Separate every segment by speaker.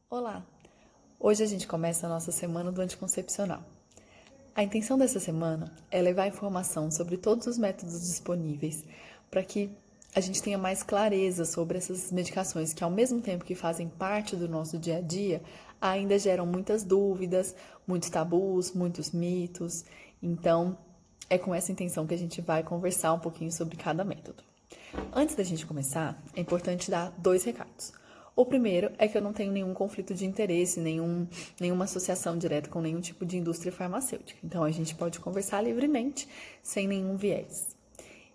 Speaker 1: Olá! Hoje a gente começa a nossa semana do anticoncepcional. A intenção dessa semana é levar informação sobre todos os métodos disponíveis para que a gente tenha mais clareza sobre essas medicações que, ao mesmo tempo que fazem parte do nosso dia a dia, ainda geram muitas dúvidas, muitos tabus, muitos mitos. Então, é com essa intenção que a gente vai conversar um pouquinho sobre cada método. Antes da gente começar, é importante dar 2 recados. O primeiro é que eu não tenho nenhum conflito de interesse, nenhuma associação direta com nenhum tipo de indústria farmacêutica. Então, a gente pode conversar livremente, sem nenhum viés.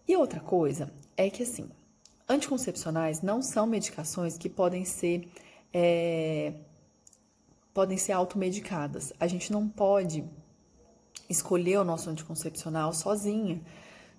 Speaker 1: E outra coisa é que, assim, anticoncepcionais não são medicações que podem ser automedicadas. A gente não pode escolher o nosso anticoncepcional sozinha,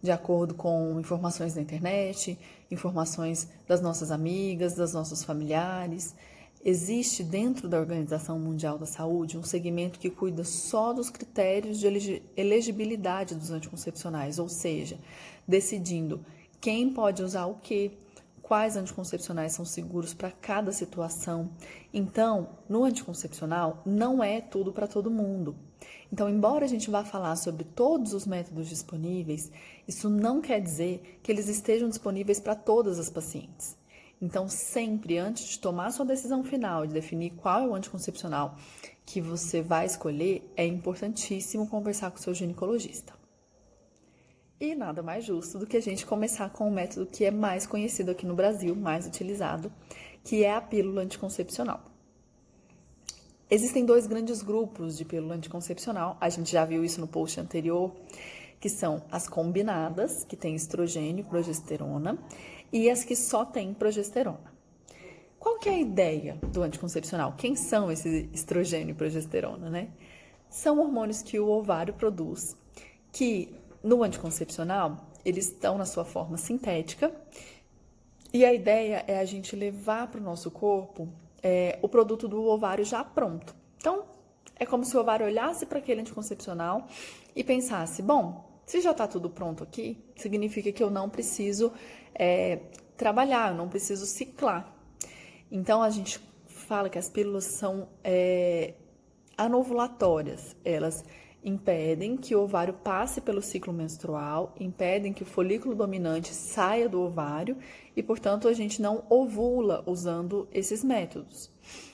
Speaker 1: de acordo com informações da internet, informações das nossas amigas, das nossos familiares. Existe dentro da Organização Mundial da Saúde um segmento que cuida só dos critérios de elegibilidade dos anticoncepcionais, ou seja, decidindo quem pode usar o quê, quais anticoncepcionais são seguros para cada situação. Então, no anticoncepcional, não é tudo para todo mundo. Então, embora a gente vá falar sobre todos os métodos disponíveis, isso não quer dizer que eles estejam disponíveis para todas as pacientes. Então, sempre antes de tomar sua decisão final, de definir qual é o anticoncepcional que você vai escolher, é importantíssimo conversar com o seu ginecologista. E nada mais justo do que a gente começar com o método que é mais conhecido aqui no Brasil, mais utilizado, que é a pílula anticoncepcional. Existem 2 grandes grupos de pílula anticoncepcional, a gente já viu isso no post anterior, que são as combinadas, que têm estrogênio e progesterona, e as que só têm progesterona. Qual que é a ideia do anticoncepcional? Quem são esse estrogênio e progesterona, né? São hormônios que o ovário produz, que no anticoncepcional eles estão na sua forma sintética, e a ideia é a gente levar para o nosso corpo o produto do ovário já pronto. Então, é como se o ovário olhasse para aquele anticoncepcional e pensasse, bom, se já está tudo pronto aqui, significa que eu não preciso trabalhar, eu não preciso ciclar. Então, a gente fala que as pílulas são anovulatórias. Elas impedem que o ovário passe pelo ciclo menstrual, impedem que o folículo dominante saia do ovário e, portanto, a gente não ovula usando esses métodos.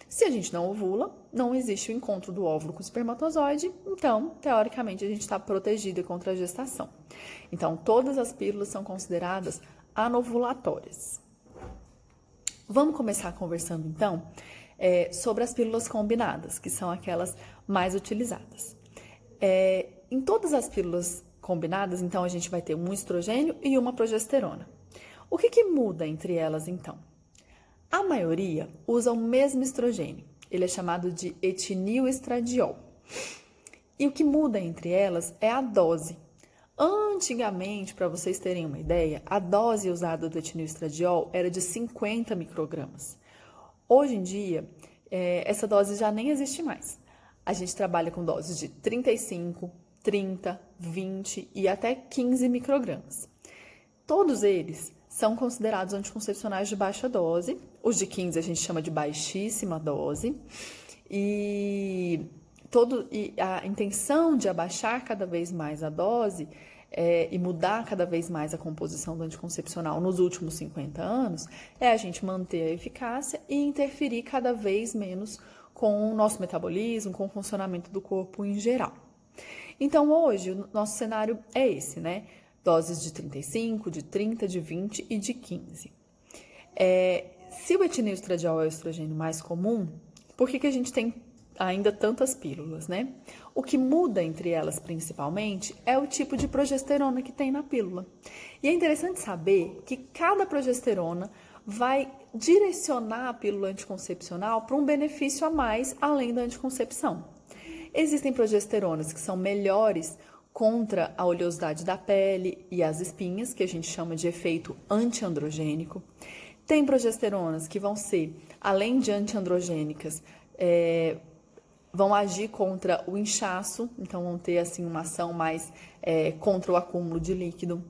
Speaker 1: Se a gente não ovula, não existe o encontro do óvulo com o espermatozoide, então, teoricamente, a gente está protegida contra a gestação. Então, todas as pílulas são consideradas anovulatórias. Vamos começar conversando, então, sobre as pílulas combinadas, que são aquelas mais utilizadas. Em todas as pílulas combinadas, então, a gente vai ter um estrogênio e uma progesterona. O que muda entre elas, então? A maioria usa o mesmo estrogênio. Ele é chamado de etinilestradiol. E o que muda entre elas é a dose. Antigamente, para vocês terem uma ideia, a dose usada do etinilestradiol era de 50 microgramas. Hoje em dia, essa dose já nem existe mais. A gente trabalha com doses de 35, 30, 20 e até 15 microgramas. Todos eles são considerados anticoncepcionais de baixa dose. Os de 15 a gente chama de baixíssima dose. E a intenção de abaixar cada vez mais a dose e mudar cada vez mais a composição do anticoncepcional nos últimos 50 anos é a gente manter a eficácia e interferir cada vez menos com o nosso metabolismo, com o funcionamento do corpo em geral. Então, hoje, o nosso cenário é esse, né? Doses de 35, de 30, de 20 e de 15. Se o etinilestradiol é o estrogênio mais comum, por que a gente tem ainda tantas pílulas, né? O que muda entre elas, principalmente, é o tipo de progesterona que tem na pílula. E é interessante saber que cada progesterona vai direcionar a pílula anticoncepcional para um benefício a mais além da anticoncepção. Existem progesteronas que são melhores contra a oleosidade da pele e as espinhas, que a gente chama de efeito antiandrogênico. Tem progesteronas que vão ser, além de antiandrogênicas, vão agir contra o inchaço, então vão ter assim uma ação mais contra o acúmulo de líquido.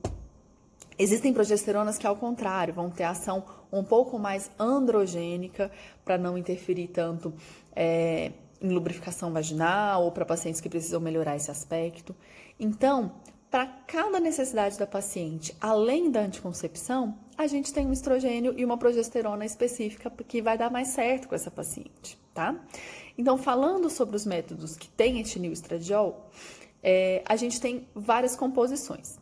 Speaker 1: Existem progesteronas que, ao contrário, vão ter ação um pouco mais androgênica, para não interferir tanto em lubrificação vaginal ou para pacientes que precisam melhorar esse aspecto. Então, para cada necessidade da paciente, além da anticoncepção, a gente tem um estrogênio e uma progesterona específica que vai dar mais certo com essa paciente, tá? Então, falando sobre os métodos que têm etinil estradiol, a gente tem várias composições.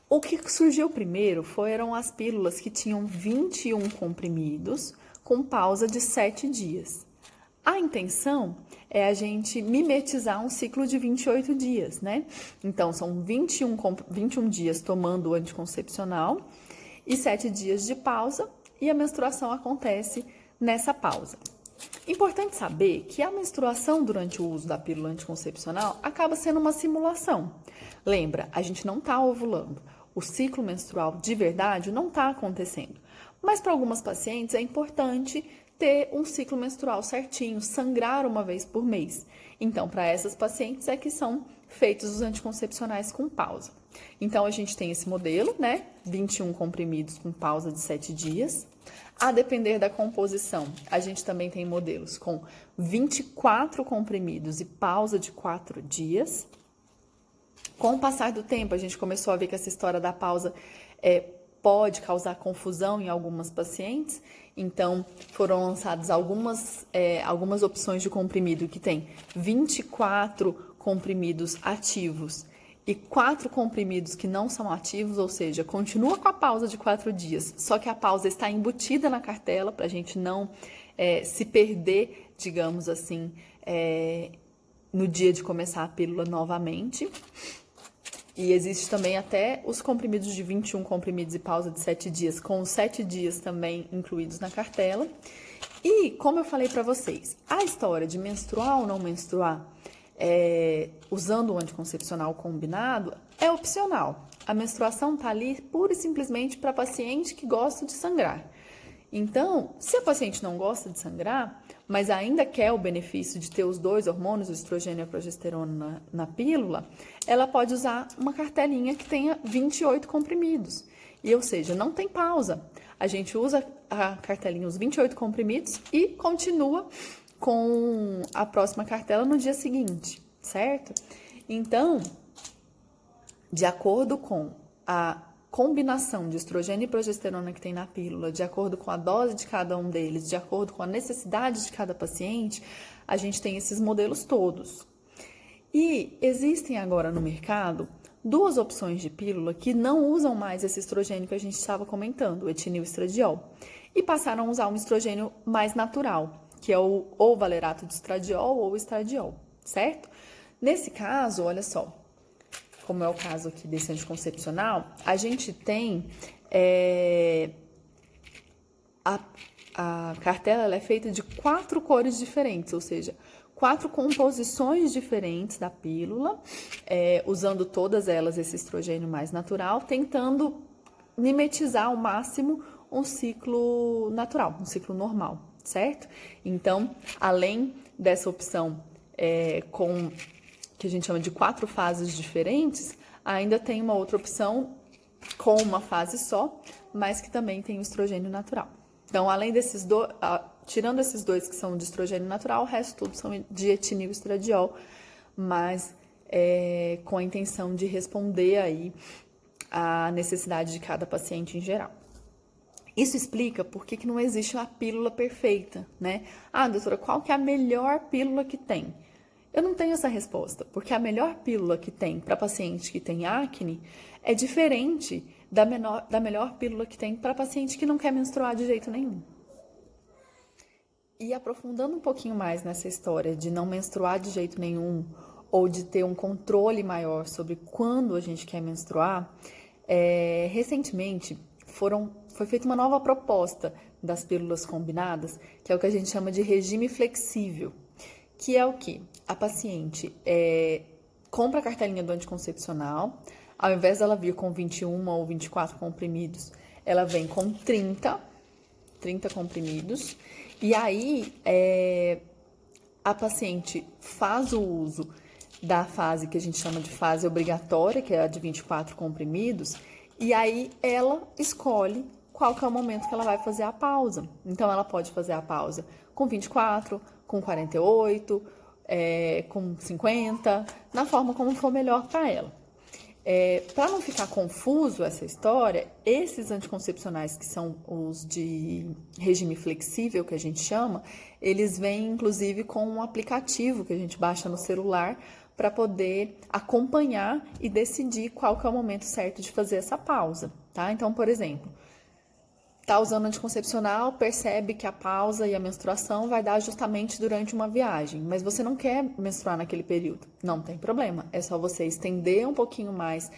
Speaker 1: O que surgiu primeiro foram as pílulas que tinham 21 comprimidos com pausa de 7 dias. A intenção é a gente mimetizar um ciclo de 28 dias, né? Então, são 21 dias tomando o anticoncepcional e 7 dias de pausa, e a menstruação acontece nessa pausa. Importante saber que a menstruação durante o uso da pílula anticoncepcional acaba sendo uma simulação. Lembra, a gente não está ovulando. O ciclo menstrual de verdade não está acontecendo. Mas para algumas pacientes é importante ter um ciclo menstrual certinho, sangrar uma vez por mês. Então, para essas pacientes é que são feitos os anticoncepcionais com pausa. Então, a gente tem esse modelo, né? 21 comprimidos com pausa de 7 dias. A depender da composição, a gente também tem modelos com 24 comprimidos e pausa de 4 dias. Com o passar do tempo, a gente começou a ver que essa história da pausa pode causar confusão em algumas pacientes. Então, foram lançadas algumas opções de comprimido que tem 24 comprimidos ativos e 4 comprimidos que não são ativos, ou seja, continua com a pausa de 4 dias, só que a pausa está embutida na cartela para a gente não se perder, digamos assim, no dia de começar a pílula novamente. E existe também até os comprimidos de 21 comprimidos e pausa de 7 dias, com os 7 dias também incluídos na cartela. E, como eu falei para vocês, a história de menstruar ou não menstruar usando o anticoncepcional combinado é opcional. A menstruação está ali pura e simplesmente para paciente que gosta de sangrar. Então, se a paciente não gosta de sangrar, mas ainda quer o benefício de ter os dois hormônios, o estrogênio e a progesterona na pílula, ela pode usar uma cartelinha que tenha 28 comprimidos. E, ou seja, não tem pausa. A gente usa a cartelinha, os 28 comprimidos, e continua com a próxima cartela no dia seguinte, certo? Então, de acordo com a combinação de estrogênio e progesterona que tem na pílula, de acordo com a dose de cada um deles, de acordo com a necessidade de cada paciente, a gente tem esses modelos todos. E existem agora no mercado 2 opções de pílula que não usam mais esse estrogênio que a gente estava comentando, o etinil estradiol, e passaram a usar um estrogênio mais natural, que é ou valerato de estradiol ou estradiol, certo? Nesse caso, olha só, como é o caso aqui desse anticoncepcional, a gente tem a cartela ela é feita de 4 cores diferentes, ou seja, 4 composições diferentes da pílula, usando todas elas esse estrogênio mais natural, tentando mimetizar ao máximo um ciclo natural, um ciclo normal, certo? Então, além dessa opção que a gente chama de 4 fases diferentes, ainda tem uma outra opção com uma fase só, mas que também tem o estrogênio natural. Então, além desses tirando esses 2 que são de estrogênio natural, o resto tudo são de etinil estradiol, mas com a intenção de responder aí à necessidade de cada paciente em geral. Isso explica por que não existe uma pílula perfeita, né? Ah, doutora, qual que é a melhor pílula que tem? Eu não tenho essa resposta, porque a melhor pílula que tem para paciente que tem acne é diferente da melhor pílula que tem para paciente que não quer menstruar de jeito nenhum. E aprofundando um pouquinho mais nessa história de não menstruar de jeito nenhum ou de ter um controle maior sobre quando a gente quer menstruar, recentemente foi feita uma nova proposta das pílulas combinadas, que é o que a gente chama de regime flexível. Que é o quê? A paciente compra a cartelinha do anticoncepcional, ao invés dela vir com 21 ou 24 comprimidos, ela vem com 30 comprimidos, e aí a paciente faz o uso da fase que a gente chama de fase obrigatória, que é a de 24 comprimidos, e aí ela escolhe qual que é o momento que ela vai fazer a pausa. Então, ela pode fazer a pausa com 24, com 48, com 50, na forma como for melhor para ela. Para não ficar confuso essa história, esses anticoncepcionais que são os de regime flexível, que a gente chama, eles vêm inclusive com um aplicativo que a gente baixa no celular para poder acompanhar e decidir qual que é o momento certo de fazer essa pausa, tá? Então, por exemplo, tá usando anticoncepcional, percebe que a pausa e a menstruação vai dar justamente durante uma viagem, mas você não quer menstruar naquele período. Não tem problema, é só você estender um pouquinho mais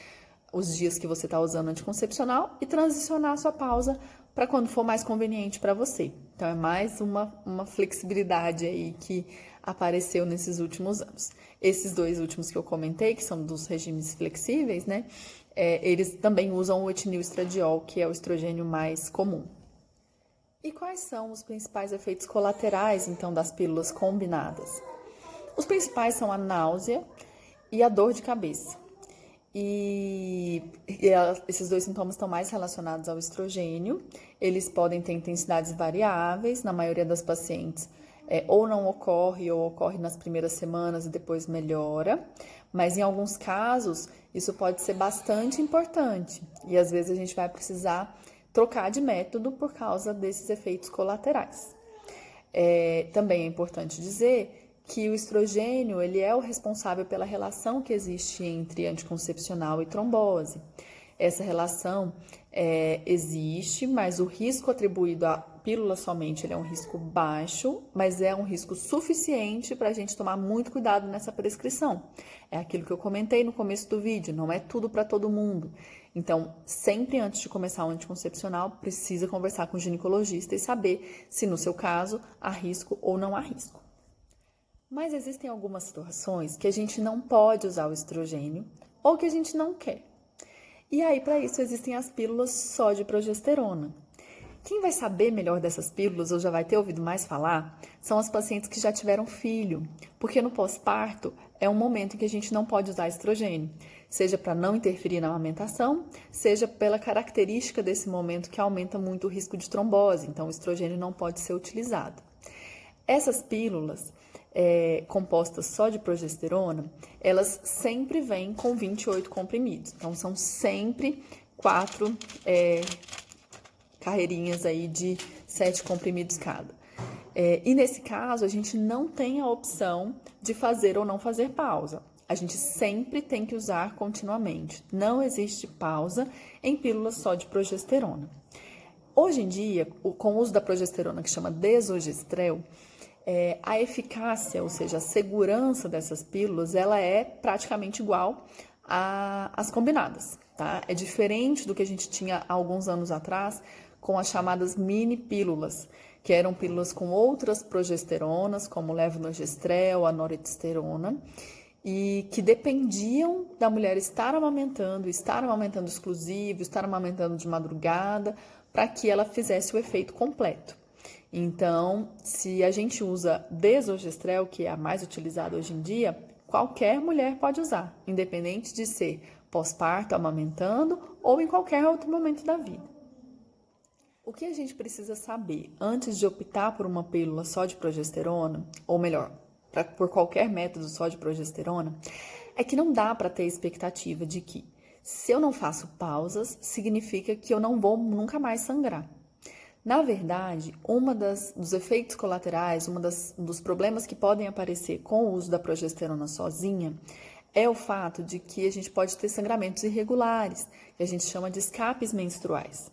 Speaker 1: os dias que você está usando anticoncepcional e transicionar a sua pausa para quando for mais conveniente para você. Então, é mais uma flexibilidade aí que apareceu nesses últimos anos. Esses dois últimos que eu comentei, que são dos regimes flexíveis, né? Eles também usam o etinilestradiol, que é o estrogênio mais comum. E quais são os principais efeitos colaterais, então, das pílulas combinadas? Os principais são a náusea e a dor de cabeça. Esses dois sintomas estão mais relacionados ao estrogênio. Eles podem ter intensidades variáveis, na maioria das pacientes ou não ocorre ou ocorre nas primeiras semanas e depois melhora, mas em alguns casos isso pode ser bastante importante e às vezes a gente vai precisar trocar de método por causa desses efeitos colaterais. Também é importante dizer que o estrogênio ele é o responsável pela relação que existe entre anticoncepcional e trombose. Essa relação existe, mas o risco atribuído à pílula somente ele é um risco baixo, mas é um risco suficiente para a gente tomar muito cuidado nessa prescrição. É aquilo que eu comentei no começo do vídeo, não é tudo para todo mundo. Então, sempre antes de começar o anticoncepcional, precisa conversar com o ginecologista e saber se no seu caso há risco ou não há risco. Mas existem algumas situações que a gente não pode usar o estrogênio ou que a gente não quer. E aí, para isso, existem as pílulas só de progesterona. Quem vai saber melhor dessas pílulas, ou já vai ter ouvido mais falar, são as pacientes que já tiveram filho, porque no pós-parto é um momento em que a gente não pode usar estrogênio, seja para não interferir na amamentação, seja pela característica desse momento que aumenta muito o risco de trombose, então o estrogênio não pode ser utilizado. Essas pílulas compostas só de progesterona, elas sempre vêm com 28 comprimidos. Então, são sempre 4 carreirinhas aí de 7 comprimidos cada. E nesse caso, a gente não tem a opção de fazer ou não fazer pausa. A gente sempre tem que usar continuamente. Não existe pausa em pílulas só de progesterona. Hoje em dia, com o uso da progesterona, que chama desogestrel, a eficácia, ou seja, a segurança dessas pílulas, ela é praticamente igual às combinadas, tá? É diferente do que a gente tinha há alguns anos atrás com as chamadas mini pílulas, que eram pílulas com outras progesteronas, como o levonorgestrel, a norethisterona, e que dependiam da mulher estar amamentando exclusivo, estar amamentando de madrugada, para que ela fizesse o efeito completo. Então, se a gente usa desogestrel, que é a mais utilizada hoje em dia, qualquer mulher pode usar, independente de ser pós-parto, amamentando ou em qualquer outro momento da vida. O que a gente precisa saber antes de optar por uma pílula só de progesterona, ou melhor, por qualquer método só de progesterona, é que não dá para ter expectativa de que, se eu não faço pausas, significa que eu não vou nunca mais sangrar. Na verdade, dos efeitos colaterais, dos problemas que podem aparecer com o uso da progesterona sozinha, é o fato de que a gente pode ter sangramentos irregulares, que a gente chama de escapes menstruais.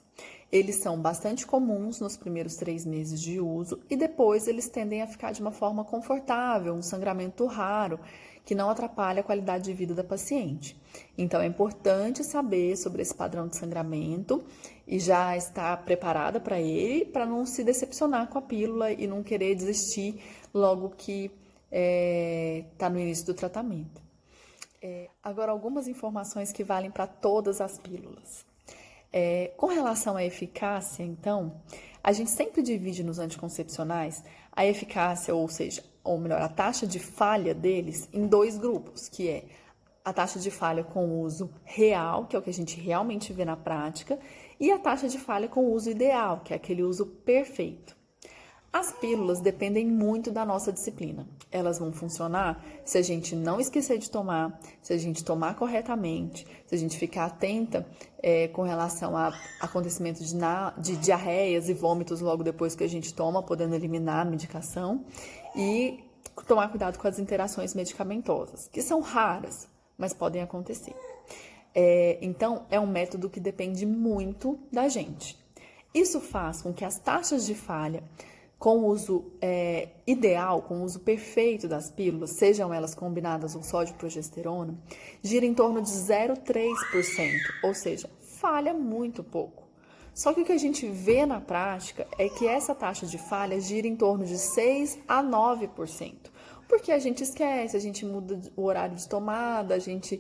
Speaker 1: Eles são bastante comuns nos primeiros 3 meses de uso e depois eles tendem a ficar de uma forma confortável, um sangramento raro, que não atrapalha a qualidade de vida da paciente. Então, é importante saber sobre esse padrão de sangramento e já estar preparada para ele, para não se decepcionar com a pílula e não querer desistir logo que está no início do tratamento. Agora, algumas informações que valem para todas as pílulas. Com relação à eficácia, então, a gente sempre divide nos anticoncepcionais a eficácia, ou melhor, a taxa de falha deles em 2 grupos, que é a taxa de falha com uso real, que é o que a gente realmente vê na prática, e a taxa de falha com o uso ideal, que é aquele uso perfeito. As pílulas dependem muito da nossa disciplina. Elas vão funcionar se a gente não esquecer de tomar, se a gente tomar corretamente, se a gente ficar atenta com relação a acontecimentos de diarreias e vômitos logo depois que a gente toma, podendo eliminar a medicação, e tomar cuidado com as interações medicamentosas, que são raras, mas podem acontecer. Então, é um método que depende muito da gente. Isso faz com que as taxas de falha com o uso ideal, com o uso perfeito das pílulas, sejam elas combinadas ou só de progesterona, gira em torno de 0,3%, ou seja, falha muito pouco. Só que o que a gente vê na prática é que essa taxa de falha gira em torno de 6 a 9%, porque a gente esquece, a gente muda o horário de tomada, a gente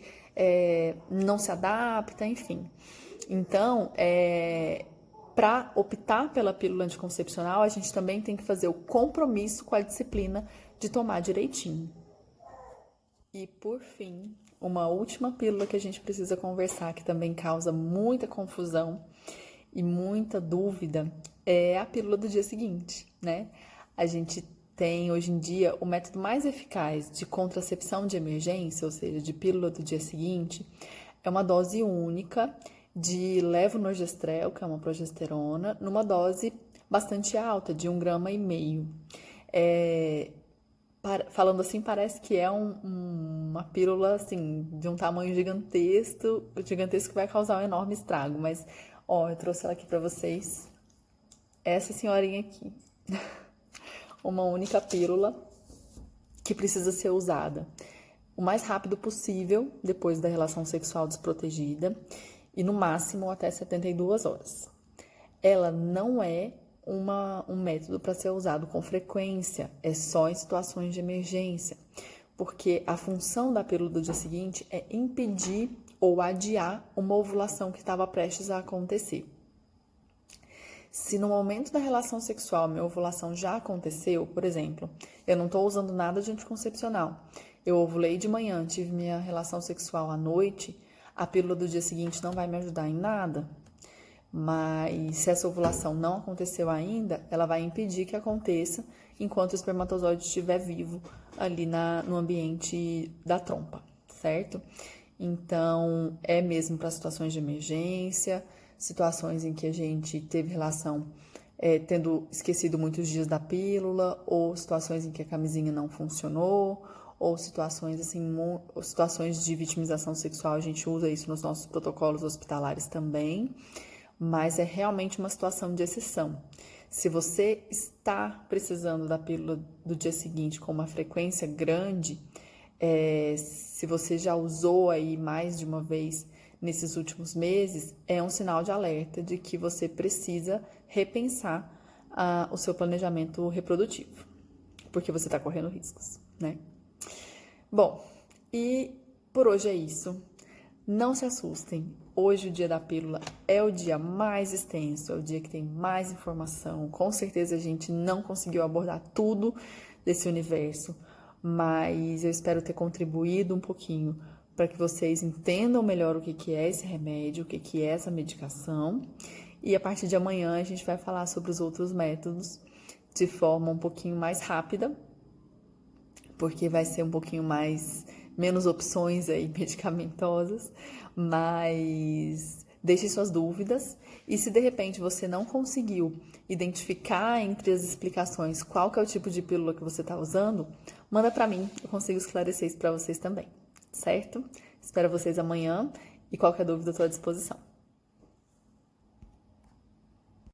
Speaker 1: não se adapta, enfim. Então, para optar pela pílula anticoncepcional, a gente também tem que fazer o compromisso com a disciplina de tomar direitinho. E, por fim, uma última pílula que a gente precisa conversar, que também causa muita confusão e muita dúvida, é a pílula do dia seguinte, né? A gente tem, hoje em dia, o método mais eficaz de contracepção de emergência, ou seja, de pílula do dia seguinte, é uma dose única de levonorgestrel, que é uma progesterona, numa dose bastante alta, de 1,5 gramas. Falando assim, parece que é uma pílula assim, de um tamanho gigantesco que vai causar um enorme estrago. Mas, eu trouxe ela aqui para vocês. Essa senhorinha aqui. Uma única pílula que precisa ser usada o mais rápido possível depois da relação sexual desprotegida e no máximo até 72 horas. Ela não é um método para ser usado com frequência, é só em situações de emergência, porque a função da pílula do dia seguinte é impedir ou adiar uma ovulação que estava prestes a acontecer. Se no momento da relação sexual minha ovulação já aconteceu, por exemplo, eu não estou usando nada de anticoncepcional, eu ovulei de manhã, tive minha relação sexual à noite, a pílula do dia seguinte não vai me ajudar em nada. Mas se essa ovulação não aconteceu ainda, ela vai impedir que aconteça enquanto o espermatozoide estiver vivo ali no ambiente da trompa, certo? Então, é mesmo para situações de emergência, situações em que a gente teve relação tendo esquecido muitos dias da pílula, ou situações em que a camisinha não funcionou, ou situações situações de vitimização sexual, a gente usa isso nos nossos protocolos hospitalares também, mas é realmente uma situação de exceção. Se você está precisando da pílula do dia seguinte com uma frequência grande, se você já usou aí mais de uma vez nesses últimos meses, é um sinal de alerta de que você precisa repensar o seu planejamento reprodutivo, porque você está correndo riscos, né? Bom, e por hoje é isso. Não se assustem, hoje o dia da pílula é o dia mais extenso, é o dia que tem mais informação. Com certeza a gente não conseguiu abordar tudo desse universo, mas eu espero ter contribuído um pouquinho para que vocês entendam melhor o que é esse remédio, o que é essa medicação. E a partir de amanhã a gente vai falar sobre os outros métodos de forma um pouquinho mais rápida, porque vai ser um pouquinho menos opções aí medicamentosas, mas deixe suas dúvidas e se de repente você não conseguiu identificar entre as explicações qual que é o tipo de pílula que você está usando, manda para mim, eu consigo esclarecer isso para vocês também, certo? Espero vocês amanhã e qualquer dúvida eu estou à disposição.